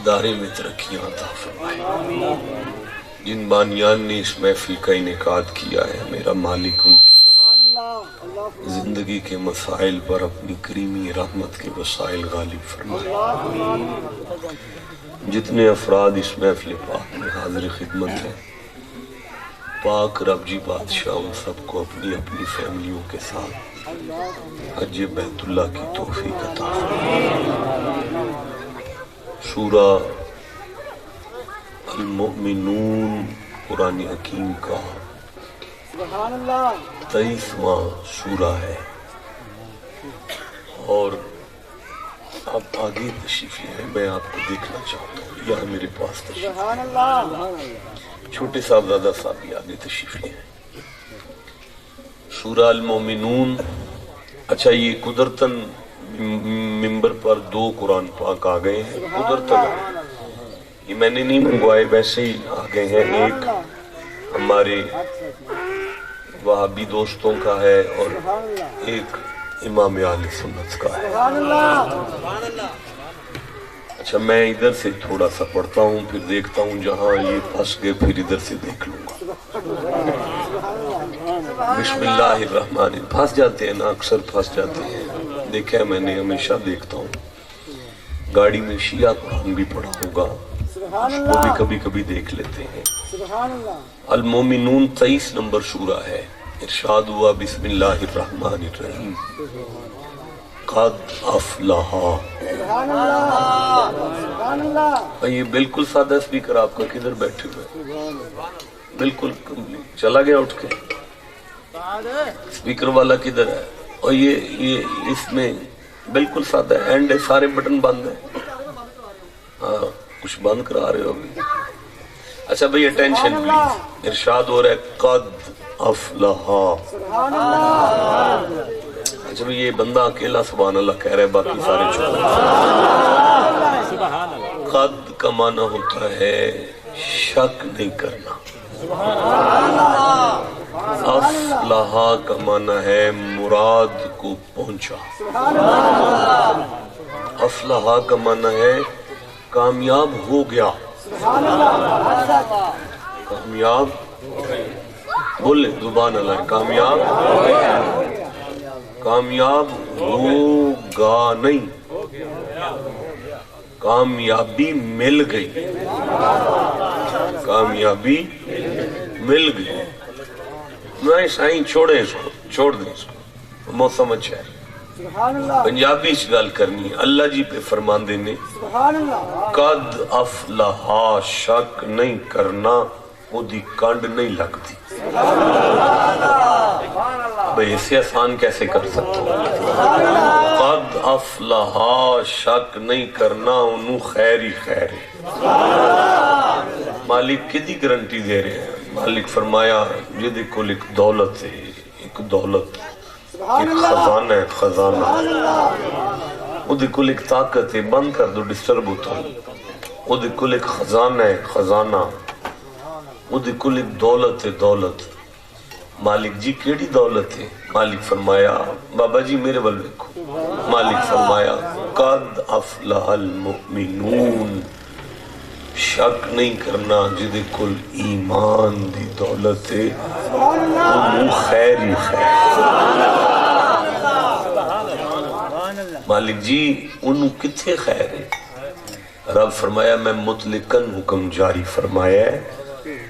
دارے میں ترقیاں عطا فرمائے۔ جن بانیان نے اس محفل کا انعقاد کیا ہے، میرا مالک ان کی زندگی کے مسائل پر اپنی کریمی رحمت کے وسائل غالب فرمائے۔ جتنے افراد اس محفل پاک میں حاضر خدمت ہیں، پاک رب جی بادشاہ ان سب کو اپنی اپنی فیملیوں کے ساتھ حج بیت اللہ کی توفیق عطا فرمائے۔ سورہ المؤمنون قرآن حکیم کا 23واں سورہ ہے، اور آپ آگے تشریف لے آئیں، میں آپ کو دیکھنا چاہتا ہوں۔ یہاں میرے پاس تشریف چھوٹے صاحبزادہ صاحب بھی آگے تشریف لے آئیں۔ سورہ المؤمنون، اچھا یہ قدرتاً ممبر پر 2 قرآن پاک آ گئے ہیں، قدرتاً یہ میں نے نہیں منگوائے، ویسے ہی آ گئے ہیں۔ ایک ہمارے وہابی دوستوں کا ہے اور ایک امام اہل سنت کا ہے۔ اچھا میں ادھر سے تھوڑا سا پڑھتا ہوں، پھر دیکھتا ہوں جہاں یہ پھنس گئے پھر ادھر سے دیکھ لوں گا۔ بسم اللہ الرحمن الرحیم۔ پھنس جاتے ہیں نا، اکثر پھنس جاتے ہیں، دیکھا ہے میں نے، ہمیشہ دیکھتا ہوں۔ گاڑی میں شیعہ قرآن بھی پڑھا ہوگا، وہ بھی کبھی کبھی دیکھ لیتے ہیں۔ المومنون 23 نمبر سورہ ہے۔ ارشاد ہوا بسم اللہ الرحمن الرحیم، قد افلح۔ یہ بالکل سادہ سپیکر آپ کا کدھر بیٹھے ہوئے؟ بالکل چلا گیا اٹھ کے، سپیکر والا کدھر ہے؟ اور یہ اس میں بالکل سادہ ہے، اینڈ ہے، سارے بٹن بند ہیں۔ ہاں کچھ بند کرا رہے ہو ابھی؟ اچھا بھئی اٹینشن پلیز، ارشاد ہو رہا ہے قد افلح۔ اچھا بھئی یہ بندہ اکیلا سبحان اللہ کہہ رہا ہے، باقی سارے چھوڑ۔ قد کا معنی ہوتا ہے شک نہیں کرنا، افلح کا معنی ہے مراد کو پہنچا، افلح کا معنی ہے کامیاب ہو گیا، کامیاب بولے زبان اللہ، کامیاب کامیاب ہوگا نہیں، کامیابی مل گئی، کامیابی مل گئی۔ نہیں سائیں چھوڑیں اس کو، چھوڑ دیں اس کو، موسم اچھا ہے۔ پنجابی اس گل کرنی ہے، اللہ جی پہ فرمان دینے قد افلح، شک نہیں کرنا، وہ دی کنڈ نہیں لگتی۔ بھئی اسے آسان کیسے کر سکتا ہوں؟ قد افلح، شک نہیں کرنا، انہوں خیر ہی خیر ہے۔ مالک کدی گارنٹی دے رہے ہیں؟ مالک فرمایا جدے کو ایک دولت ہے، ایک دولت، ایک خزانہ ہے، خزانہ، وہ دیکھو ایک طاقت ہے، بند کر دو ڈسٹرب ہوتا ہے، وہ دیکھو ایک خزانہ ہے، خزانہ، وہ دیکھو ایک دولت ہے، دولت۔ مالک جی کیڑی دولت ہے؟ مالک فرمایا بابا جی میرے ول دیکھو، مالک فرمایا قد افلح المؤمنون، شک نہیں کرنا جدے کل ایمان دی دولت ہے، انہوں خیر ہی خیر۔ مالک جی انہوں کتھے خیر ہے؟ رب فرمایا میں مطلقاً حکم جاری فرمایا ہے،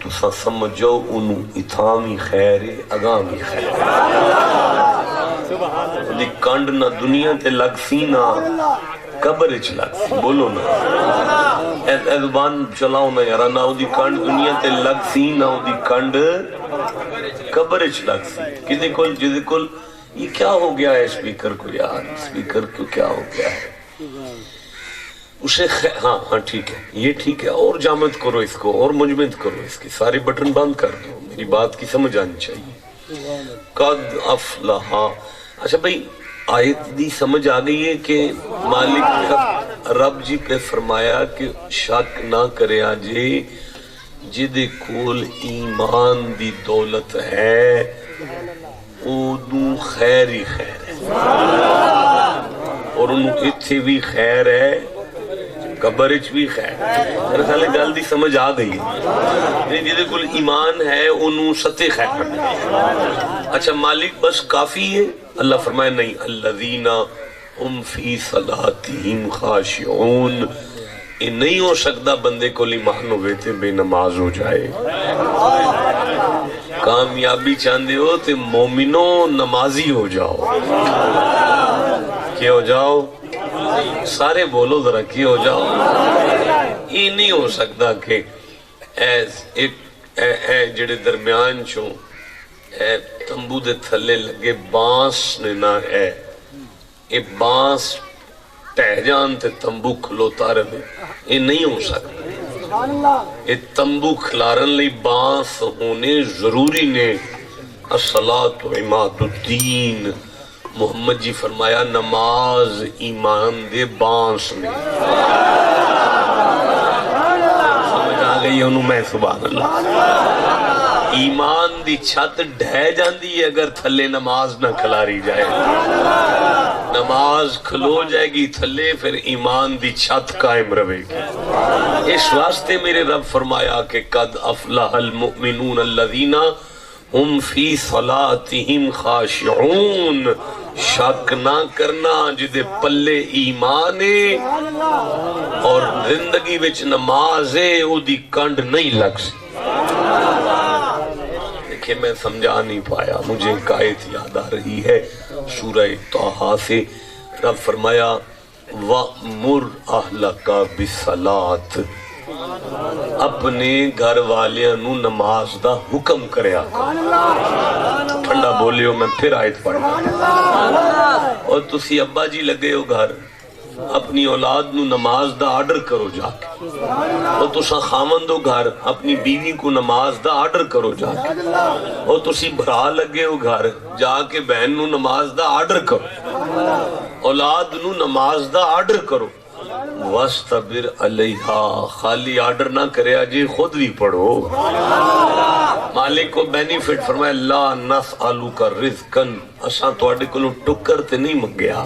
تو سا سمجھو انہوں اتھامی خیر ہے، اگامی خیر ہے۔ دی کانڈ نہ دنیا تے لگ سی نہ قبر اچ لگ سی، بولو نا اے زبان چلاؤ نا یارا، نہ دی کانڈ دنیا تے لگ سی نہ دی کانڈ قبر اچ لگ سی۔ کدے کل جدے کل یہ کیا ہو گیا ہے سپیکر کو یار، سپیکر کو کیا ہو گیا ہے؟ اسے ہاں ہاں ٹھیک ہے، یہ ٹھیک ہے، اور جامد کرو اس کو، اور مجمد کرو اس کی، سارے بٹن بند کر دو، میری بات کی سمجھ آنی چاہیے۔ قد افلح، اچھا بھئی آیت دی سمجھ آ گئی ہے کہ مالک رب جی پہ فرمایا کہ شک نہ کرے آجے جدے کول ایمان دی دولت ہے اودوں خیر ہی خیر ہے، اور انہوں اتھے بھی خیر ہے، قبر وچ بھی خیر. میرے خیال ہے گل دی سمجھ آ گئی ہے. جہدے کول ایمان ہے انہوں ستے خیر کرنا. اچھا مالک بس کافی ہے؟ اللہ فرمائے نہیں. الذین ہم فی صلاتہم خاشعون. یہ نہیں ہو سکتا بندے کو ایمان ہوئے تے بے نماز ہو جائے. کامیابی چاہتے ہو تے مومنوں نمازی ہو جاؤ. کیا ہو جاؤ؟ سارے بولو ذرا کی ہو جاؤ. یہ نہیں ہو سکتا کہ اے جڑے درمیان چوں اے تمبو دے تھلے لگے بانس نے نہ ہے یہ بانس ٹہ جان تے تمبو کھلوتا رہے. یہ نہیں ہو سکتا. یہ تمبو کھلارن لی بانس ہونے ضروری نے. الصلاۃ عماد الدین. محمد جی فرمایا نماز ایمان دے بانس نے. سمجھ آ گئی انہوں میں سبحان اللہ. ایمان دی چھت ڈھہ جاندی ہے اگر تھلے نماز نہ کھلاری جائے. نماز کھلو جائے گی تھلے پھر ایمان دی چھت قائم رہے گی. اس واسطے میرے رب فرمایا کہ قد افلح المؤمنون الذین ہم فی صلاتہم خاشعون. شک نہ کرنا جدے پلے ایمان ہے اور زندگی وچ نماز ہے او دی کنڈ نہیں لگ سی. دیکھیں میں سمجھا نہیں پایا. مجھے ایک آیت یاد آ رہی ہے سورہ طٰہٰ سے. رب فرمایا وَأْمُرْ أَهْلَكَ بِالصَّلَاةِ. اپنے گھر والیاں نو نماز دا حکم کریا. ٹھنڈا بولیو میں پھر آیت پڑھنا. اور تسی ابا جی لگے ہو گھر اپنی اولاد نو نماز دا آرڈر کرو جا کے. اور تسا خامند ہو گھر اپنی بیوی کو نماز دا آرڈر کرو جا کے. اور تسی بھرا لگے ہو گھر جا کے بہن نو نماز دا آرڈر کرو. اولاد نو نماز دا آرڈر کرو. وَاسْتَبِرْ عَلَيْهَا. خالی آرڈر نہ کرے جی خود بھی پڑھو. مالک کو بینیفٹ فرمائے لا نسألک رزقا. اساں تواڈے کولوں ٹکر تے نہیں منگیا.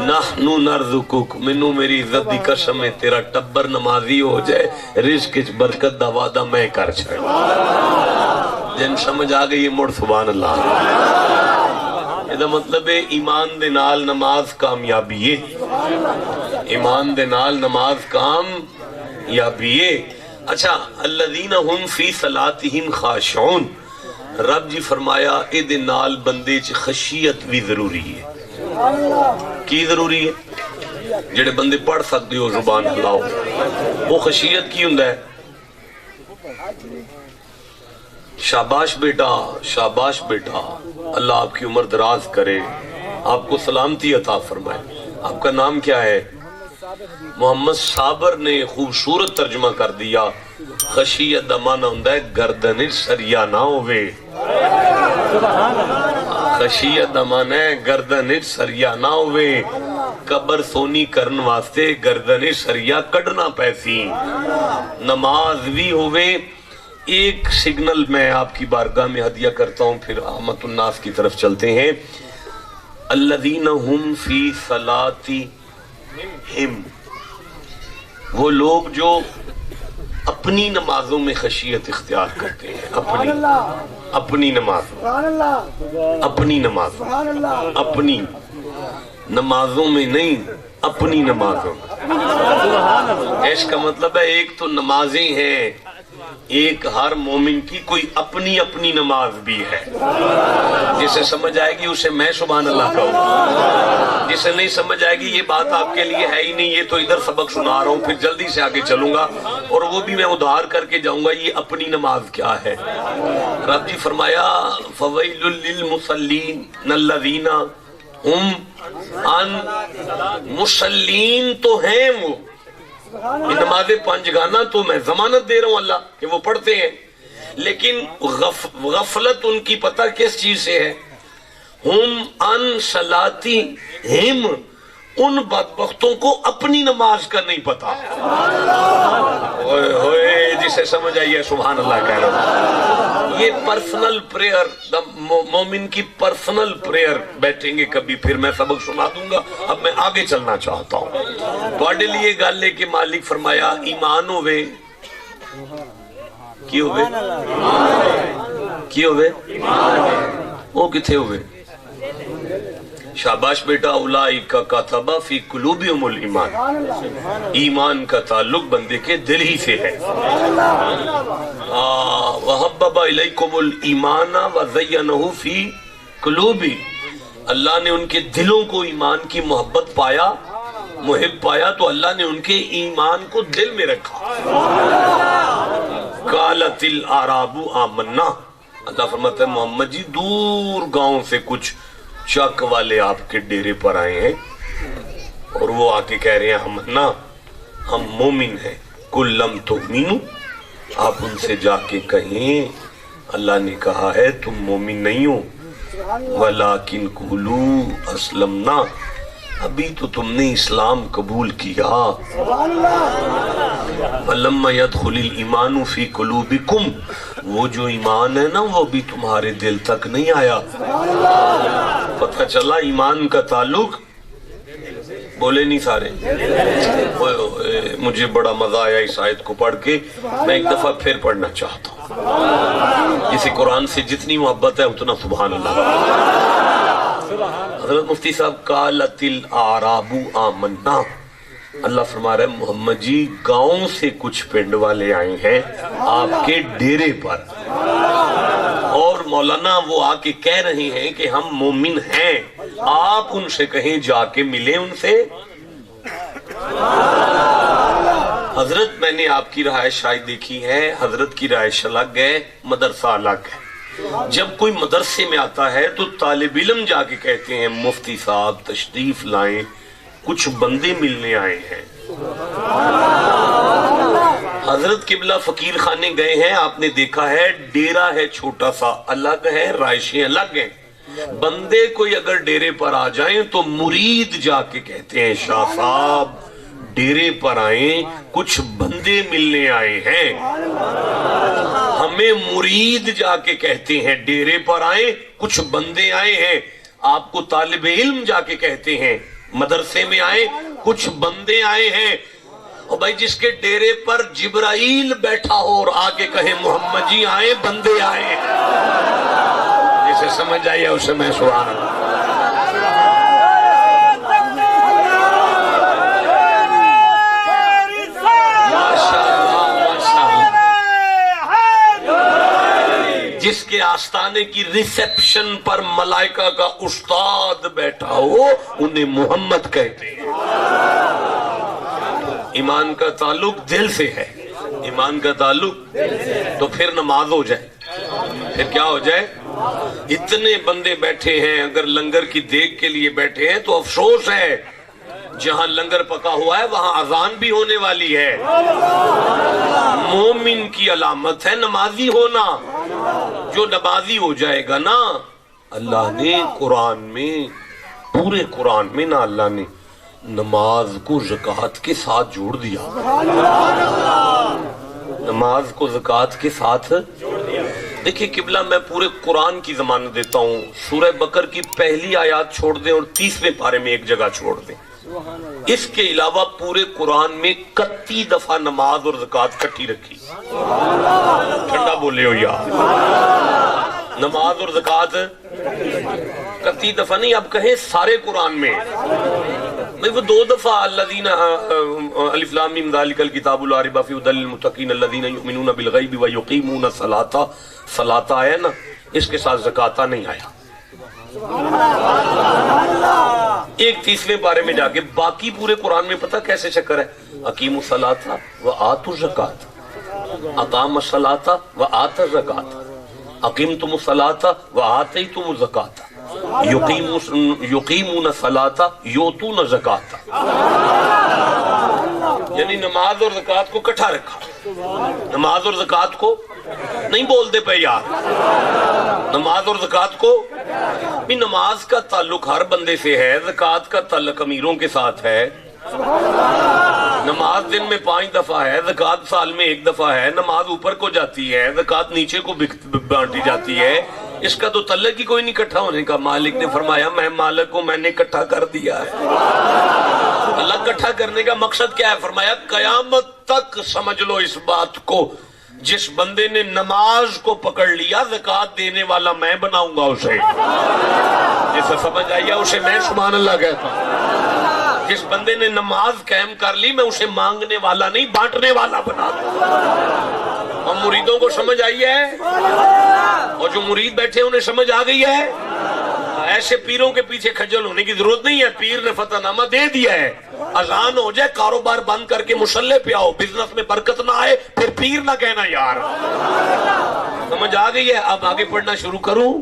نحن نرزقک. مینوں میری عزت دی قسم ہے تیرا ٹبر نمازی ہو جائے رزق وچ برکت دا وعدہ میں کر چھڑا. جن سمجھ آ گئی مڑ سبحان اللہ. یہ مطلب ہے ایمان دے نال نماز کامیابی ہے. ایمان دے نال نماز کامیابی ہے. اچھا الذین ہم فی صلاتہم خاشعون. رب جی فرمایا اے دے نال بندے چ خشیت بھی ضروری ہے. کی ضروری ہے؟ جڑے بندے پڑھ سکتے ہو زبان اللہ وہ خشیت کی ہوندا ہے؟ شاباش بیٹا شاباش بیٹا. اللہ آپ کی عمر دراز کرے آپ کو سلامتی عطا فرمائے. آپ کا نام کیا ہے؟ محمد صابر نے خوبصورت ترجمہ کر دیا. خشیت دا معنی ہوندا ہے گردن سریا نہ ہوئے. خشیت دا معنی ہے گردن سریا نہ ہوئے. قبر سونی کرن واسطے گردن سریا کڈنا پیسی. نماز بھی ہوئے. ایک سگنل میں آپ کی بارگاہ میں ہدیہ کرتا ہوں پھر عامت الناس کی طرف چلتے ہیں. الذین ہم فی صلاتہم. وہ لوگ جو اپنی نمازوں میں خشیت اختیار کرتے ہیں. اپنی نمازوں میں نہیں اپنی نمازوں میں. اس کا مطلب ہے ایک تو نمازیں ہیں ایک ہر مومن کی کوئی اپنی اپنی نماز بھی ہے. جسے سمجھ آئے گی اسے میں سبحان اللہ کہوں. جسے نہیں سمجھ آئے گی یہ بات آپ کے لیے ہے ہی نہیں. یہ تو ادھر سبق سنا رہا ہوں پھر جلدی سے آگے چلوں گا اور وہ بھی میں ادھار کر کے جاؤں گا یہ اپنی نماز کیا ہے. رب جی فرمایا فویل للمصلین الذین ہم عن مصلین. تو ہیں وہ یہ نماز پانچ گانا تو میں ضمانت دے رہا ہوں اللہ کہ وہ پڑھتے ہیں لیکن غفلت ان کی پتہ کس چیز سے ہے؟ ہم ان صلاتہم. ان بدبختوں کو اپنی نماز کا نہیں پتا. ہوئے جسے سمجھ آئیے سبحان اللہ کہہ رہا. یہ پرسنل پریئر، مومن کی پرسنل پریئر. بیٹھیں گے کبھی پھر میں سبق سنا دوں گا. اب میں آگے چلنا چاہتا ہوں. تھوڑے لیے گل ہے کہ مالک فرمایا ایمان ہوئے کی ہوئے کی ہوئے وہ کتھے ہوئے. شاباش بیٹا، اولئک کتب فی قلوبہم الایمان. ایمان کا تعلق بندے کے دل ہی سے ہے. وحبب الیکم الایمان وزینہ فی قلوبہم. اللہ نے ان کے دلوں کو ایمان کی محبت پایا، محب پایا، تو اللہ نے ان کے ایمان کو دل میں رکھا. قالت الاعراب آمنا. اللہ فرماتا ہے محمد جی دور گاؤں سے کچھ چک والے آپ کے ڈیرے پر آئے ہیں اور وہ آ کے کہہ رہے ہیں ہم مومن ہیں. قل لم تؤمنوا. آپ ان سے جا کے کہیں اللہ نے کہا ہے تم مومن نہیں ہو. ولیکن قولوا اسلمنا. ابھی تو تم نے اسلام قبول کیا. فلما يدخل الایمان فی قلوبکم. وہ جو ایمان ہے نا وہ ابھی تمہارے دل تک نہیں آیا. پتہ چلا ایمان کا تعلق. بولے نہیں سارے. مجھے بڑا مزہ آیا اس آیت کو پڑھ کے. میں ایک دفعہ پھر پڑھنا چاہتا ہوں. اسی قرآن سے جتنی محبت ہے اتنا سبحان اللہ. حضرت مفتی صاحب قالت الاعراب آمنا. اللہ فرما رہا ہے محمد جی گاؤں سے کچھ پنڈ والے آئے ہیں آپ کے ڈیرے پر، اور مولانا وہ آ کے کہہ رہے ہیں کہ ہم مومن ہیں. آپ ان سے کہیں جا کے ملیں ان سے. حضرت میں نے آپ کی رہائش شاید دیکھی ہے. حضرت کی رہائش الگ ہے، مدرسہ الگ ہے. جب کوئی مدرسے میں آتا ہے تو طالب علم جا کے کہتے ہیں مفتی صاحب تشریف لائیں، کچھ بندے ملنے آئے ہیں. حضرت قبلہ فقیر خانے گئے ہیں، آپ نے دیکھا ہے ڈیرا ہے چھوٹا سا، الگ ہے، رہائشیں الگ ہیں. بندے کوئی اگر ڈیرے پر آ جائیں تو مرید جا کے کہتے ہیں شاہ صاحب ڈیرے پر آئیں، کچھ بندے ملنے آئے ہیں. ہمیں مرید جا کے کہتے ہیں ڈیرے پر آئیں، کچھ بندے آئے ہیں. آپ کو طالب علم جا کے کہتے ہیں مدرسے میں آئے، کچھ بندے آئے ہیں. اور بھائی جس کے ڈیرے پر جبرائیل بیٹھا ہو اور آگے کہے محمد جی آئے، بندے آئے، جسے سمجھ آئیے اسے میں سبحان اللہ. جس کے آستانے کی ریسیپشن پر ملائکہ کا استاد بیٹھا ہو انہیں محمد کہتے ہیں. ایمان کا تعلق دل سے ہے. ایمان کا تعلق تو پھر نماز ہو جائے، پھر کیا ہو جائے. اتنے بندے بیٹھے ہیں، اگر لنگر کی دیکھ کے لیے بیٹھے ہیں تو افسوس ہے. جہاں لنگر پکا ہوا ہے وہاں اذان بھی ہونے والی ہے. مومن کی علامت ہے نمازی ہونا. جو نمازی ہو جائے گا نا، اللہ نے قرآن میں، پورے قرآن میں نا اللہ نے نماز کو زکوٰۃ کے ساتھ جوڑ دیا. نماز کو زکوٰۃ کے ساتھ دیکھیں. قبلہ میں پورے قرآن کی ضمانت دیتا ہوں، سورہ بقرہ کی پہلی آیات چھوڑ دیں اور 30ویں پارے میں ایک جگہ چھوڑ دیں. اس کے علاوہ پورے قرآن میں 31 دفعہ نماز اور زکوٰۃ کٹھی رکھی. ٹھنڈا بولے ہو یار. نماز اور زکوٰۃ 31 دفعہ نہیں، اب کہیں سارے قرآن میں. وہ 2 دفعہ الذین الف لام میم ذالک الکتاب لا ریب فیہ ھدی للمتقین الذین یؤمنون بالغیب ویقیمون الصلاۃ. صلاۃ آیا نا، اس کے ساتھ زکوٰۃ نہیں آیا. ایک 30ویں پارے میں جا کے باقی پورے قرآن میں پتہ کیسے چکر ہے. اقیموا الصلاۃ وآتوا الزکاۃ، اقام الصلاۃ وآتى الزکاۃ، اقیمتم الصلاۃ وآتیتم الزکاۃ، یقیمون الصلاۃ یؤتون الزکاۃ. یعنی نماز اور زکات کو اکٹھا رکھا. نماز اور زکات کو نہیں بولتے پہ یار. نماز اور زکات کو بھی، نماز کا تعلق ہر بندے سے ہے، زکات کا تعلق امیروں کے ساتھ ہے. نماز دن میں 5 دفعہ ہے، زکات سال میں 1 دفعہ ہے. نماز اوپر کو جاتی ہے، زکات نیچے کو بانٹی جاتی ہے. اس کا تو تعلق ہی کوئی نہیں اکٹھا ہونے کا. مالک نے فرمایا میں مالک ہوں، میں نے اکٹھا کر دیا ہے. اللہ اکٹھا کرنے کا مقصد کیا ہے؟ فرمایا قیامت تک سمجھ لو اس بات کو، جس بندے نے نماز کو پکڑ لیا زکات دینے والا میں بناؤں گا اسے. جسے سمجھ آئی اسے میں سبحان اللہ کہتا ہوں. جس بندے نے نماز قائم کر لی میں اسے مانگنے والا نہیں بانٹنے والا بنا دوں. اور مریدوں کو سمجھ آئی ہے، اور جو مرید بیٹھے انہیں سمجھ آ گئی ہے. ایسے پیروں کے پیچھے کھجل ہونے کی ضرورت نہیں ہے. پیر نے فتح نامہ دے دیا ہے. اذان ہو جائے کاروبار بند کر کے مصلے پہ آؤ، بزنس میں برکت نہ آئے پھر پیر نہ کہنا یار. سمجھ آ گئی ہے؟ اب آگے پڑھنا شروع کروں.